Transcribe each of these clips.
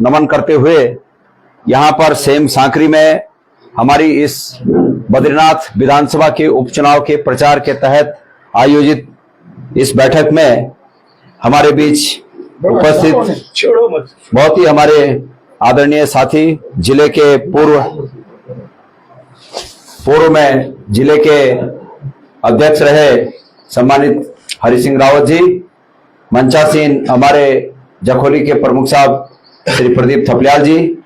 नमन करते हुए यहाँ पर सेम सांकरी में हमारी इस बद्रीनाथ विधानसभा के उपचुनाव के प्रचार के तहत आयोजित इस बैठक में हमारे बीच उपस्थित बहुत ही हमारे आदरणीय साथी जिले के पूर्व में जिले के अध्यक्ष रहे सम्मानित हरि सिंह रावत जी, मंचासीन हमारे जखोली के प्रमुख साहब श्री प्रदीप थपलियाल जी,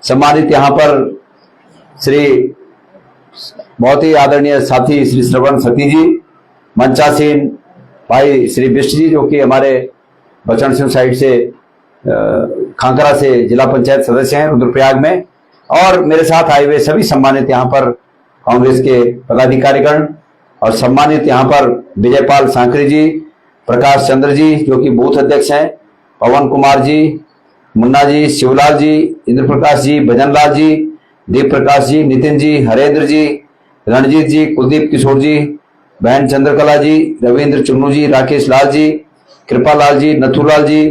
सम्मानित यहाँ पर श्री बहुत ही आदरणीय साथी श्री श्रवण सती जी, मंचासीन भाई श्री बिष्ट जी जो कि हमारे बचन सिंह साइड से खांकरा से जिला पंचायत सदस्य हैं रुद्रप्रयाग में, और मेरे साथ आए हुए सभी सम्मानित यहाँ पर कांग्रेस के पदाधिकारीगण और सम्मानित यहाँ पर विजयपाल सांकरी जी, प्रकाश चंद्र जी जो कि बूथ अध्यक्ष हैं, पवन कुमार जी, मुन्ना जी, शिवलाल जी, इंद्र प्रकाश जी, भजनलाल जी, दीप प्रकाश जी, नितिन जी, हरेंद्र जी, रणजीत जी, कुलदीप किशोर जी, बहन चंद्रकला जी, रविंद्र चुन्नू जी, राकेश लाल जी, कृपालाल जी, नथुलाल जी,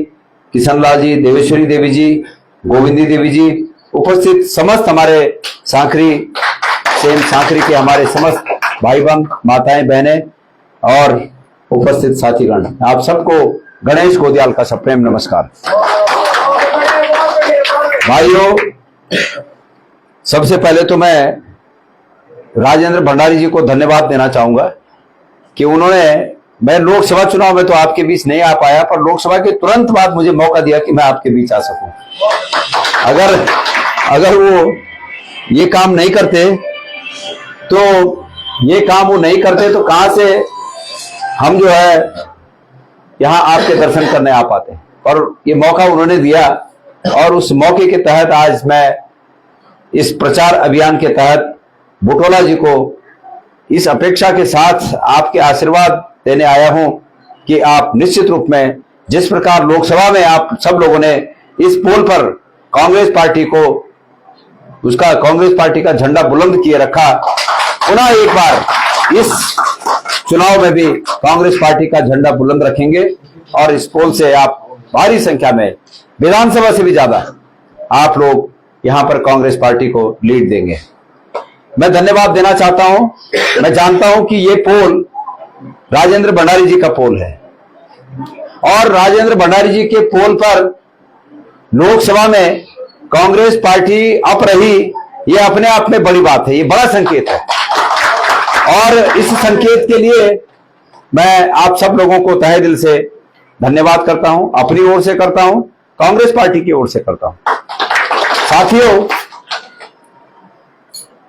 किशन लाल जी, देवेश्वरी देवी जी, गोविंदी देवी जी, उपस्थित समस्त हमारे सांकरी सेम सांकरी के हमारे समस्त भाई बहन माताएं बहनें और उपस्थित साथीगण, आप सबको गणेश गोदियाल का सप्रेम नमस्कार। भाइयों, सबसे पहले तो मैं राजेंद्र भंडारी जी को धन्यवाद देना चाहूंगा कि मैं लोकसभा चुनाव में तो आपके बीच नहीं आ पाया, पर लोकसभा के तुरंत बाद मुझे मौका दिया कि मैं आपके बीच आ सकूं। अगर वो ये काम नहीं करते तो कहां से हम जो है यहां आपके दर्शन करने आ पाते, और ये मौका उन्होंने दिया, और उस मौके के तहत आज मैं इस प्रचार अभियान के तहत बुटोला जी को इस अपेक्षा के साथ आपके आशीर्वाद देने आया हूं कि आप निश्चित रूप में जिस प्रकार लोकसभा में आप सब लोगों ने इस पोल पर कांग्रेस पार्टी का झंडा बुलंद किए रखा, पुनः एक बार इस चुनाव में भी कांग्रेस पार्टी का झंडा बुलंद रखेंगे और इस पोल से आप भारी संख्या में, विधानसभा से भी ज्यादा आप लोग यहां पर कांग्रेस पार्टी को लीड देंगे। मैं धन्यवाद देना चाहता हूं। मैं जानता हूं कि ये पोल राजेंद्र भंडारी जी का पोल है, और राजेंद्र भंडारी जी के पोल पर लोकसभा में कांग्रेस पार्टी अप रही, ये अपने आप में बड़ी बात है, ये बड़ा संकेत है, और इस संकेत के लिए मैं आप सब लोगों को तहे दिल से धन्यवाद करता हूं, अपनी ओर से करता हूं, कांग्रेस पार्टी की ओर से करता हूं। साथियों,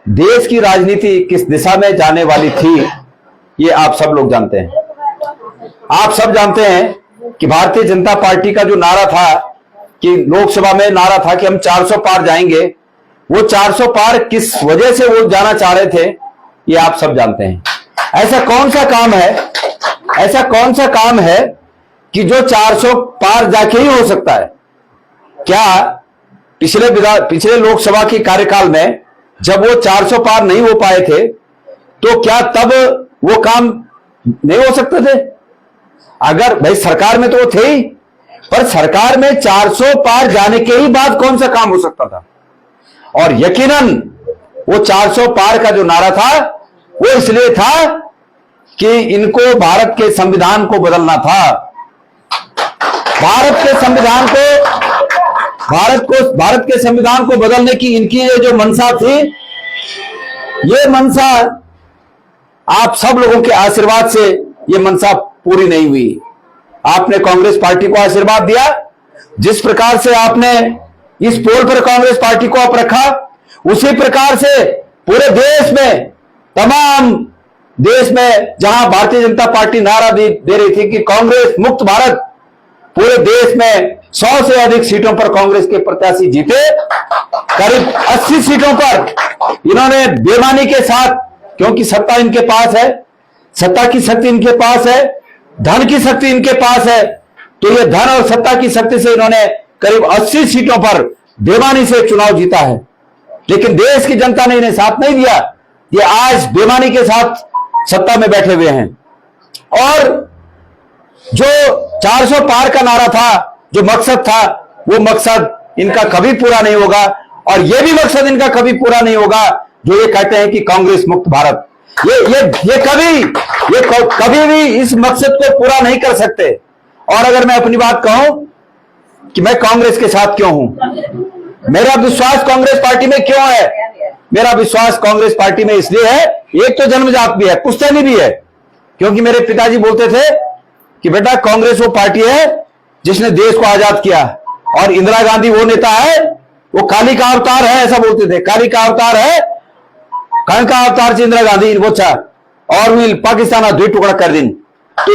देश की राजनीति किस दिशा में जाने वाली थी ये आप सब लोग जानते हैं। आप सब जानते हैं कि भारतीय जनता पार्टी का जो नारा था, कि लोकसभा में नारा था कि हम 400 पार जाएंगे, वो 400 पार किस वजह से वो जाना चाह रहे थे ये आप सब जानते हैं। ऐसा कौन सा काम है कि जो 400 पार जाके ही हो सकता है? क्या पिछले लोकसभा के कार्यकाल में जब वो 400 पार नहीं हो पाए थे तो क्या तब वो काम नहीं हो सकते थे? अगर भाई सरकार में तो वो थे ही, पर सरकार में 400 पार जाने के ही बाद कौन सा काम हो सकता था? और यकीनन वो 400 पार का जो नारा था वो इसलिए था कि इनको भारत के संविधान को बदलना था। भारत के संविधान को बदलने की इनकी ये जो मंशा थी, ये मंशा आप सब लोगों के आशीर्वाद से ये मंशा पूरी नहीं हुई। आपने कांग्रेस पार्टी को आशीर्वाद दिया, जिस प्रकार से आपने इस पोल पर कांग्रेस पार्टी को आप रखा, उसी प्रकार से पूरे देश में, तमाम देश में जहां भारतीय जनता पार्टी नारा दे रही थी कि कांग्रेस मुक्त भारत, पूरे देश में 100 से अधिक सीटों पर कांग्रेस के प्रत्याशी जीते। करीब 80 सीटों पर इन्होंने बेईमानी के साथ, क्योंकि सत्ता इनके पास है, सत्ता की शक्ति इनके पास है, धन की शक्ति इनके पास है, तो ये धन और सत्ता की शक्ति से इन्होंने करीब 80 सीटों पर बेईमानी से चुनाव जीता है। लेकिन देश की जनता ने इन्हें साथ नहीं दिया, ये आज बेईमानी के साथ सत्ता में बैठे हुए हैं। और जो 400 पार का नारा था, जो मकसद था, वो मकसद इनका कभी पूरा नहीं होगा, और यह भी मकसद इनका कभी पूरा नहीं होगा जो ये कहते हैं कि कांग्रेस मुक्त भारत। ये कभी भी इस मकसद को पूरा नहीं कर सकते। और अगर मैं अपनी बात कहूं कि मैं कांग्रेस के साथ क्यों हूं, मेरा विश्वास कांग्रेस पार्टी में क्यों है, मेरा विश्वास कांग्रेस पार्टी में इसलिए है, एक तो जन्मजात भी है, पुश्तैनी भी है, क्योंकि मेरे पिताजी बोलते थे कि बेटा कांग्रेस वो पार्टी है जिसने देश को आजाद किया, और इंदिरा गांधी वो नेता है, वो काली का अवतार है, ऐसा बोलते थे, काली का अवतार है, कण का अवतार से इंदिरा गांधी वो छा और मिल पाकिस्तान दुई टुकड़ा कर दिन। तो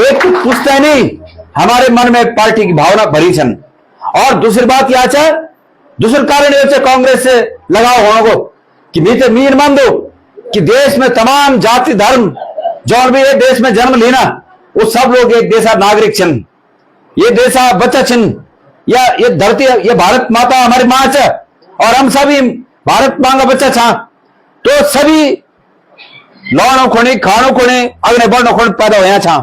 एक पुश्तैनी हमारे मन में पार्टी की भावना भरी छन, और दूसरी बात यह है, दूसरे कारण ये कांग्रेस से लगाव होने को कि मीर मान दो कि देश में तमाम जाति धर्म जो भी एक देश में जन्म लेना वो सब लोग एक देशा नागरिक छन, ये देशा बच्चा छन, या ये धरती ये भारत माता हमारी मां है और हम सभी भारत मां का बच्चा छा। तो सभी लौणों खोने खानों खोने अग्नि बढ़ो खोने पैदा हुआ छा।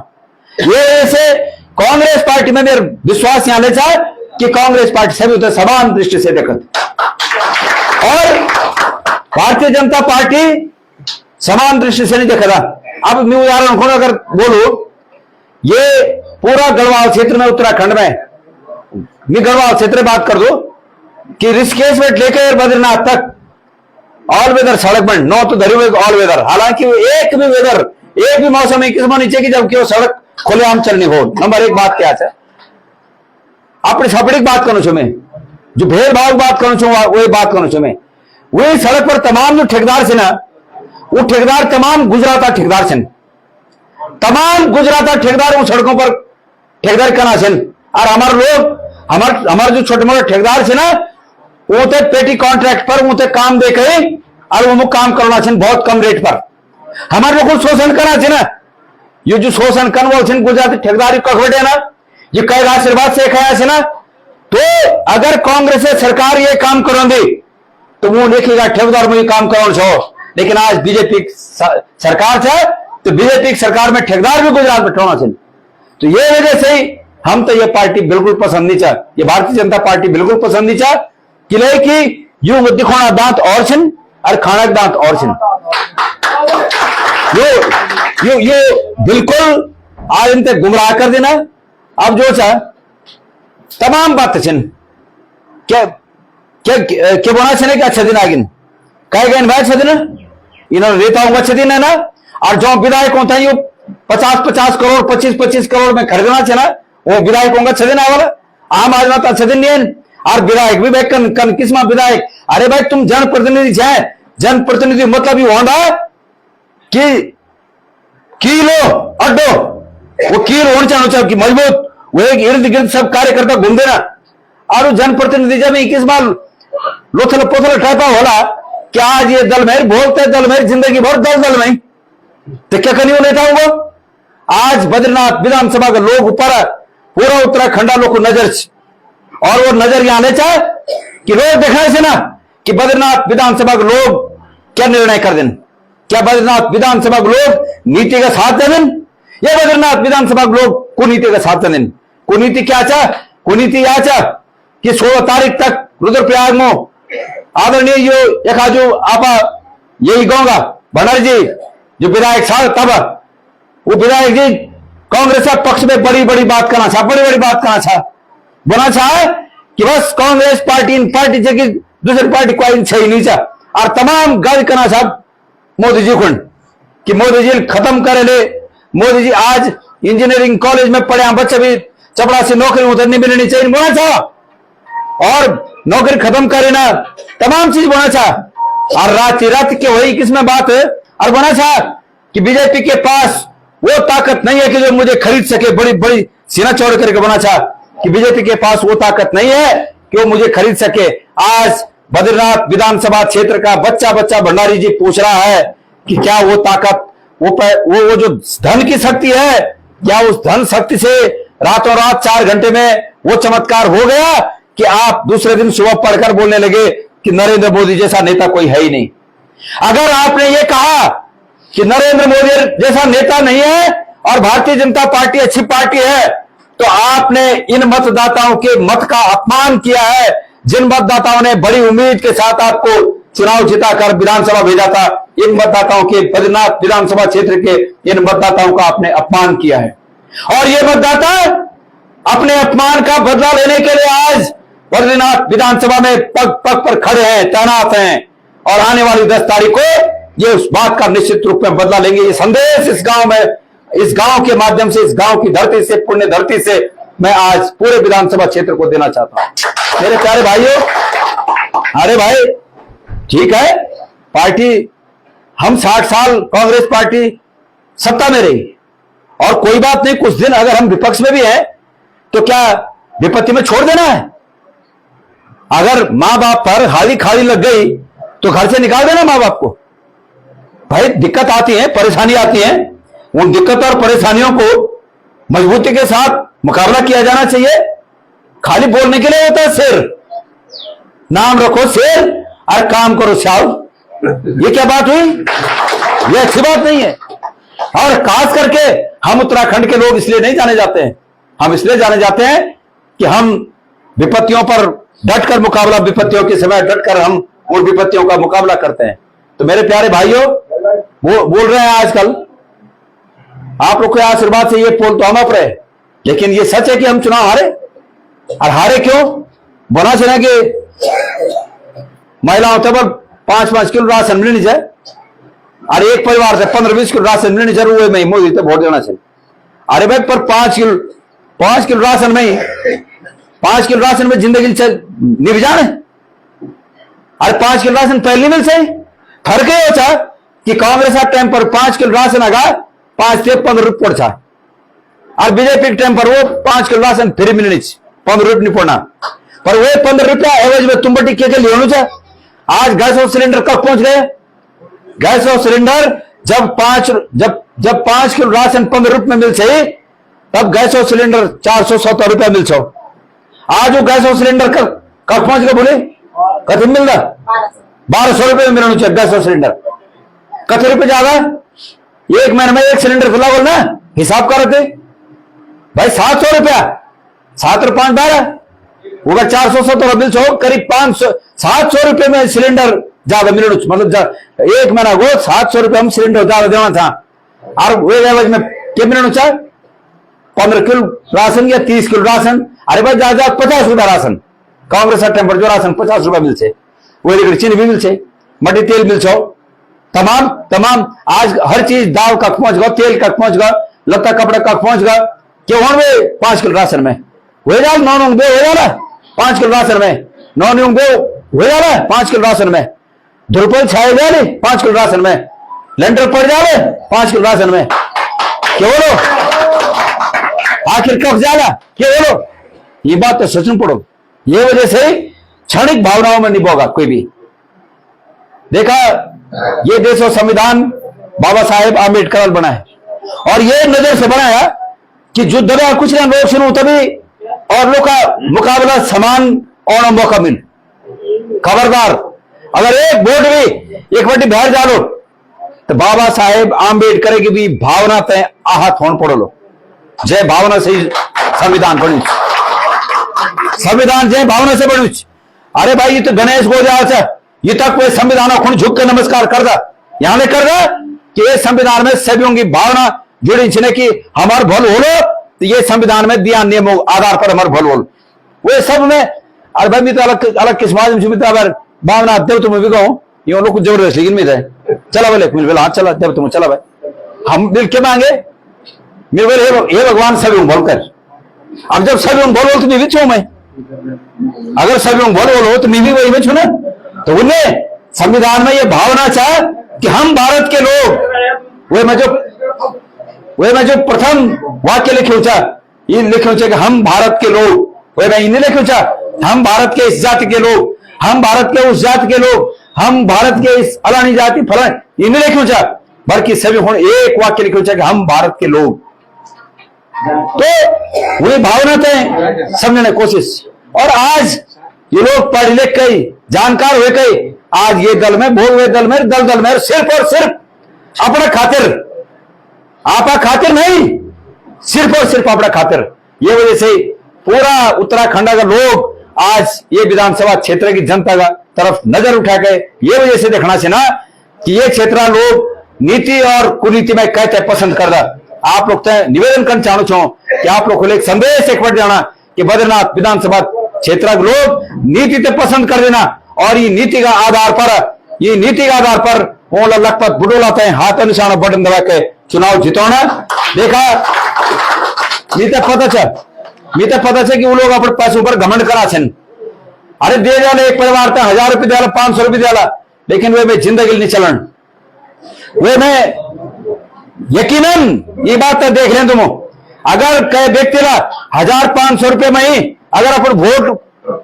ये ऐसे कांग्रेस पार्टी में मेरा विश्वास यहां ले चाहे कि कांग्रेस पार्टी सभी उधर समान दृष्टि से देखत, और भारतीय जनता पार्टी समान दृष्टि से नहीं देखा। अब मैं उदाहरण खोल अगर बोलूं, ये पूरा गढ़वाल क्षेत्र में उत्तराखंड में, मैं गढ़वाल क्षेत्र में बात कर दो कि ऋषिकेश में लेकर बद्रीनाथ तक ऑल वेदर सड़क बन नो तो धरी ऑल वेदर, हालांकि एक भी वेदर एक भी मौसम एक किस्म नीचे की जबकि वो सड़क खुलेआम चलनी हो। नंबर एक बात क्या है, अपनी छपड़ी बात करूं छो मैं, जो भेदभाव बात करूं छो वही बात करूं छो मैं, वही सड़क पर तमाम जो ठेकेदार से ना, वो ठेकेदार तमाम गुजराता ठेकेदार छन, तमाम गुजराता ठेकेदार वो सड़कों पर ठेकेदार करना छन, और हमारे लोग हमारे जो छोटे मोटे ठेकेदार से ना वो तो पेटी कॉन्ट्रैक्ट पर वो काम दे के और वो काम करना छन बहुत कम रेट पर, हमारे लोग को शोषण करना छे ना, ये जो शोषण कर वो छन गुजराती ठेकेदारी कखबटे ना, ये कई आशीर्वाद से खाया छे ना। तो अगर कांग्रेस सरकार ये काम करोगी तो वो देखेगा ठेकेदार में ये काम करो छो, लेकिन आज बीजेपी सरकार है तो बीजेपी सरकार में ठेकेदार भी गुजरात में ठोना छे। तो ये वजह से हम तो ये पार्टी बिल्कुल पसंद नहीं चाह, ये भारतीय जनता पार्टी बिल्कुल पसंद नहीं चाह कि यूं दिखोना दांत और छिन और खाना दांत और छिन, ये बिल्कुल आज इनते गुमराह कर देना। अब जो चाह तमाम बात छिन क्या क्या क्या बोना छे कि अच्छा दिन आगिन कह गए भाई अच्छा दिन इन्होंने रेताओं का अच्छा दिन है ना, और जो विधायकों था ये 50-50 करोड़ 25-25 करोड़ में खरीदना चाहिए ना, वो विधायकों का अच्छा दिन आया वाला आम आदमी तो अच्छा दिन नहीं है। और विधायक भी भाई कन किस्मा विधायक, अरे भाई तुम जनप्रतिनिधि है, जनप्रतिनिधि मतलब ये होता कि कीलो अड्डो वो कील होना चाहिए कि मजबूत वो एक इर्द गिर्द सब कार्यकर्ता घूम देना, और जनप्रतिनिधि जब 21 बार लोथल पोथल टाइपा होला कि आज ये दल मेहर बोलते दल मेहर जिंदगी भर दल में तो क्या करनी वो नेता होगा। आज बद्रीनाथ विधानसभा के लोग ऊपर पूरा उत्तराखंड लोग को नजर, और वो नजर यहां ले चाहे कि लोग देखने से ना कि बद्रीनाथ विधानसभा के लोग क्या निर्णय कर दें, क्या बद्रीनाथ विधानसभा के लोग नीति का साथ दे दें, या बद्रीनाथ विधानसभा के लोग कुनीति का साथ दें। कुनीति क्या चाह, कुनीति यह चाह कि 16 तारीख तक रुद्रप्रयाग में आदरणीय यखा जो आपा यही कहूंगा भंडारी जी जो विधायक साहब तब वो विधायक जी कांग्रेस पक्ष में बड़ी बड़ी बात करना चाह, बड़ी बड़ी बात करना चाह, बोलना चाहे कि बस कांग्रेस पार्टी इन पार्टी जगह दूसरी पार्टी कोई सही नहीं चाह, और तमाम गाली करना चाह मोदी जी को कि मोदी जी खत्म करे ले, मोदी जी आज इंजीनियरिंग कॉलेज में पढ़े बच्चे भी चपड़ा से नौकरी उधर नहीं मिलनी चाहिए बोलना चाह, और नौकरी खत्म करे ना तमाम चीज बोलना चाह, और रात के वही किसमें बात है, और बोलना चाह कि बीजेपी के पास वो ताकत नहीं है कि जो मुझे खरीद सके, बड़ी बड़ी सीना चौड़ करके बोलना चाह कि बीजेपी के पास वो ताकत नहीं है कि वो मुझे खरीद सके। आज बद्रीनाथ विधानसभा क्षेत्र का बच्चा भंडारी जी पूछ रहा है कि क्या वो ताकत वो जो धन की शक्ति है, क्या उस धन शक्ति से रातों रात 4 घंटे में वो चमत्कार हो गया कि आप दूसरे दिन सुबह पढ़कर बोलने लगे कि नरेंद्र मोदी जैसा नेता कोई है ही नहीं। अगर आपने ये कहा कि नरेंद्र मोदी जैसा नेता नहीं है और भारतीय जनता पार्टी अच्छी पार्टी है, तो आपने इन मतदाताओं के मत का अपमान किया है। जिन मतदाताओं ने बड़ी उम्मीद के साथ आपको चुनाव जिताकर विधानसभा भेजा था, इन मतदाताओं के, बद्रीनाथ विधानसभा क्षेत्र के इन मतदाताओं का आपने अपमान किया है। और ये मतदाता अपने अपमान का बदला लेने के लिए आज बद्रीनाथ विधानसभा में पग पग पर खड़े हैं, तैनात हैं, और आने वाली 10 तारीख को ये उस बात का निश्चित रूप में बदला लेंगे। ये संदेश इस गांव में, इस गांव के माध्यम से, इस गांव की धरती से, पुण्य धरती से मैं आज पूरे विधानसभा क्षेत्र को देना चाहता हूं। मेरे प्यारे भाइयों, अरे भाई ठीक है, पार्टी, हम 60 साल कांग्रेस पार्टी सत्ता में रही, और कोई बात नहीं, कुछ दिन अगर हम विपक्ष में भी है तो क्या विपत्ति में छोड़ देना है? अगर मां बाप पर हाली खाली लग गई तो घर से निकाल देना मां बाप को? भाई दिक्कत आती है, परेशानी आती है, उन दिक्कत और परेशानियों को मजबूती के साथ मुकाबला किया जाना चाहिए। खाली बोलने के लिए होता है शेर, नाम रखो शेर और काम करो श्याल। ये क्या बात हुई? ये अच्छी बात नहीं है। और खास करके हम उत्तराखंड के लोग इसलिए नहीं जाने जाते हैं, हम इसलिए जाने जाते हैं कि हम विपत्तियों पर डटकर मुकाबला, विपत्तियों के समय डटकर हम उन विपत्तियों का मुकाबला करते हैं। तो मेरे प्यारे भाइयों, वो बोल रहे हैं आजकल आप लोग के आशीर्वाद से ये पोल तो हम अप रहे, लेकिन ये सच है कि हम चुनाव हारे। और हारे क्यों? बना चुना कि महिलाओं पर 5-5 किलो राशन मिलनी चाहिए, और एक परिवार से 15-20 किलो राशन मिलनी चाहिए, वो में मोदी तो वोट देना चाहिए। अरे भाई, पर 5 किलो राशन में, 5 किलो राशन में जिंदगी निभ जाने। अरे 5 किलो राशन पहले मिल सही, फर्क ये होता कि कांग्रेस का टाइम पर 5 किलो राशन आगा 5 से 15 रुपये पड़ था, और बीजेपी के टाइम पर वो 5 किलो राशन फ्री मिलनी, 15 रुपये नहीं पड़ना, पर वो 15 रुपया एवज में तुम बटी के लिए चाहिए। आज गैस और सिलेंडर कब पहुंच गए? गैस और सिलेंडर जब 5 किलो राशन 15 रुपये में मिल सही, तब गैस और सिलेंडर 470 रुपया मिल सो। आज वो गैस और सिलेंडर कब पहुंच गए? बोले कभी मिल रहा 1200 रुपये में मिलना चाहिए गैस और सिलेंडर। कथे रुपये ज्यादा, एक महीने में एक सिलेंडर खुला बोल ना, हिसाब कर रहे थे भाई 700 रुपया, 7 और 5 12, वो 470 बिल छो, करीब 700 रुपये में सिलेंडर ज्यादा मिलना, मतलब एक महीना वो 700 रुपये हम सिलेंडर ज्यादा देना था, और वो एवज में क्या मिलना चाहिए? 15 किलो राशन या 30 किलो राशन। अरे भाई ज्यादा 50 रुपया राशन, कांग्रेस टेम्पर जो राशन 50 रुपया मिल से, वो चीनी भी मिल से, मट्टी तेल मिल छो, तमाम आज हर चीज, दाल का पहुंच गया, तेल का पहुंच गया, लत्ता कपड़ा का पहुंच गया, क्यों वे 5 किलो राशन में हो जा, नॉन हो जा 5 किलो राशन में, नॉन हो जा 5 किलो राशन में, दुर्पल छाए जा रहे 5 किलो राशन में, लेंटर पड़ जा रहे 5 किलो राशन में, क्यों बोलो? आखिर कब जाएगा? क्यों बोलो? ये बात तो सच में पढ़ो। ये वजह से क्षणिक भावनाओं में नहीं होगा कोई भी। देखा, ये देश और संविधान बाबा साहेब आंबेडकर बनाए, और ये नजर से बनाया कि जो दबा कुछ ना लोग सुनो तभी, और लोग का मुकाबला समान और मौका मिल। खबरदार, अगर एक वोट भी एक बटी बाहर जा लो तो बाबा साहेब आंबेडकर की भी भावना तय आहत होने पड़ो लो। जय भावना से संविधान बनी, संविधान जय भावना से बनी। अरे भाई, ये तो गणेश गोजाल से ये तक कोई संविधान खुद झुक के नमस्कार कर दा, यहां ले कर दा कि ये संविधान में सभी की भावना जुड़ी छिने कि हमार भल हो लो, तो ये संविधान में दिया नियमों आधार पर हमार भल हो लो, वो सब में। अरे भाई, मैं तो अलग किस भावना देव तुम भी कहूँ, ये लोग कुछ जबरदस्त लेकिन मिल रहे, चला बोले मिल हाथ चला देव तुम, चला भाई हम मिल के मांगे, मेरे बोले हे भगवान सभी बोल कर। अब जब सभी बोलो तो मैं भी छू, मैं अगर सभी बोलो तो मैं भी वही में छू ना। तो उन्हें संविधान में ये भावना चाहे कि हम भारत के लोग, वे मैं जो प्रथम वाक्य लिखे ये लिखे कि हम भारत के लोग, वे मैं इन्हें लिखे हम भारत के इस जाति के लोग, हम भारत के उस जाति के लोग, हम भारत के इस अलानी जाति फलान, इन्हें लिखे बल्कि सभी एक वाक्य लिखे कि हम भारत के लोग। तो वही भावना तय समझने की कोशिश। और आज ये लोग पढ़ लिख गई, जानकार हुए गई, आज ये दल में बोल हुए दल में सिर्फ और सिर्फ अपना खातिर, आपा खातिर नहीं, सिर्फ और सिर्फ अपना खातिर ये वजह से पूरा उत्तराखंड का लोग आज ये विधानसभा क्षेत्र की जनता का तरफ नजर उठा के ये वजह से देखना से ना कि ये क्षेत्र लोग नीति और कुनीति में कहते पसंद कर रहा। आप लोग निवेदन करना चाहूँ छो कि आप लोग को एक संदेश एक बार जाना कि बद्रीनाथ विधानसभा क्षेत्र के लोग नीति ते पसंद कर देना और ये नीति का आधार पर वो लखपत बुटोला तय हाथ निशाना बटन दबा के चुनाव जितवाना। देखा मी तो पता है कि वो लोग अपने पैसों पर घमंड करा छन। अरे दे जाला एक परिवार तक 1000 रुपये दिया 500 रुपये दिया, लेकिन वे में जिंदगी नहीं चलन। वे में यकीनन ये बात तो देख लें तुम, अगर कई व्यक्ति 1500 रुपये में ही अगर अपन वोट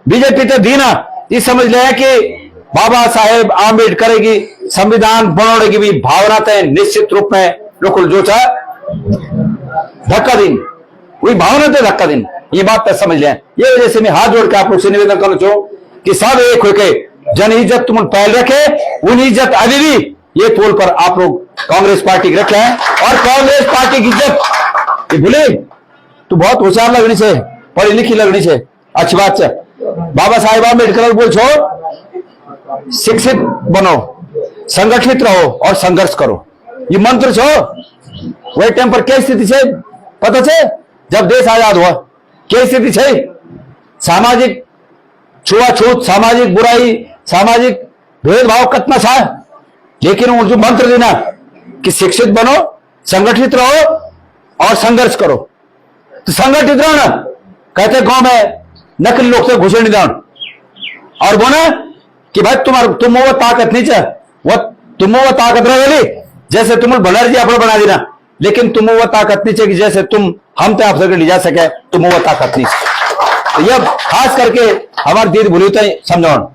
बीजेपी ते दीना, ये समझ ले कि बाबा साहेब आम्बेडकर की संविधान बनाने की भी भावना तय निश्चित रूप में लोग जो चाहे धक्का दिन वही भावना ते धक्का दिन, ये बात तो समझ लें। ये वजह से मैं हाथ जोड़ के आप लोग से निवेदन करूँ छो कि सब एक होके जन इज्जत तुम पहल रखे, उन इज्जत अभी भी ये तोल पर आप लोग कांग्रेस पार्टी रखे हैं। और कांग्रेस पार्टी की इज्जत ये भूले तू बहुत होशियार लगनी से, पढ़ी लिखी लगनी से, अच्छी बात है। बाबा साहेब आम्बेडकर बोल छो शिक्षित बनो, संगठित रहो और संघर्ष करो, ये मंत्र छो। वही टाइम पर क्या स्थिति है पता है, जब देश आजाद हुआ क्या स्थिति है, सामाजिक छुआछूत, सामाजिक बुराई, सामाजिक भेदभाव कितना था, लेकिन वो जो मंत्र देना कि शिक्षित बनो, संगठित रहो और संघर्ष करो, तो संगठित रहो ना। कहते गांव में नकली लोग से घुसे नहीं जाओ और बोला कि भाई तुम वो ताकत नहीं चाह, वो तुम वो ताकत रहे जैसे तुम बनर्जी अपना बना देना, लेकिन तुम वो ताकत नहीं चाहिए जैसे तुम हम तो आपसे ले जा सके, तुम वो ताकत नहीं। तो यह खास करके हमारी दीदी भूली तो समझाओ,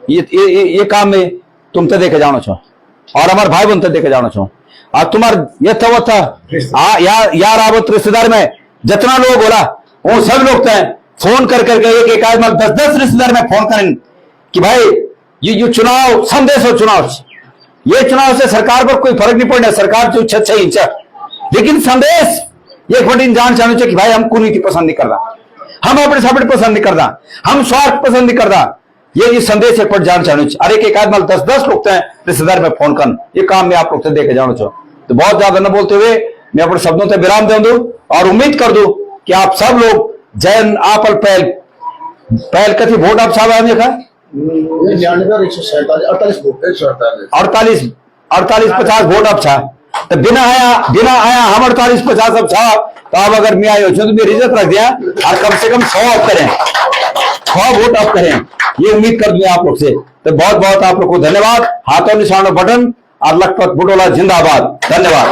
ये काम में तुम तो देखे जाना छो और हमारे भाई बहन तो देखे जाना छो। और तुम्हार ये था वो था यार आवत रिश्तेदार में जितना लोग बोला वो सब लोग थे फोन कर करके एक आदमी 10-10 रिश्तेदार में फोन करें कि भाई ये चुनाव संदेश हो, ये चुनाव से सरकार पर कोई फर्क नहीं पड़ना, सरकार जो इच्छा है इच्छा, लेकिन संदेश ये बड़ी जान चाहना चाहिए कि भाई हम कुनीति पसंद नहीं कर रहा, हम अपने सापड़े पसंद नहीं कर रहा, हम स्वार्थ पसंद नहीं कर रहा। ये संदेश एक जान चाहना चाहिए। अरे एक आदमी 10-10 लोग थे रिश्तेदार में फोन कर, ये काम में आप लोग से देखे जाना चाहो। तो बहुत ज्यादा न बोलते हुए मैं अपने शब्दों से विराम दे दूं और उम्मीद कर दूं कि आप सब लोग जैन आपल पहल कथी वोट आप साहब आने का 48-50 वोट अब छा, तो बिना आया हम 48-50 अब छा, तो आप अगर मैं आयो तो मेरी इज्जत रख दिया और कम से कम 100 अप करें, 100 वोट अप करें, ये उम्मीद कर दूं आप लोग से। तो बहुत बहुत आप लोग को धन्यवाद। हाथों निशानों बटन और लखपत बुटोला जिंदाबाद। धन्यवाद।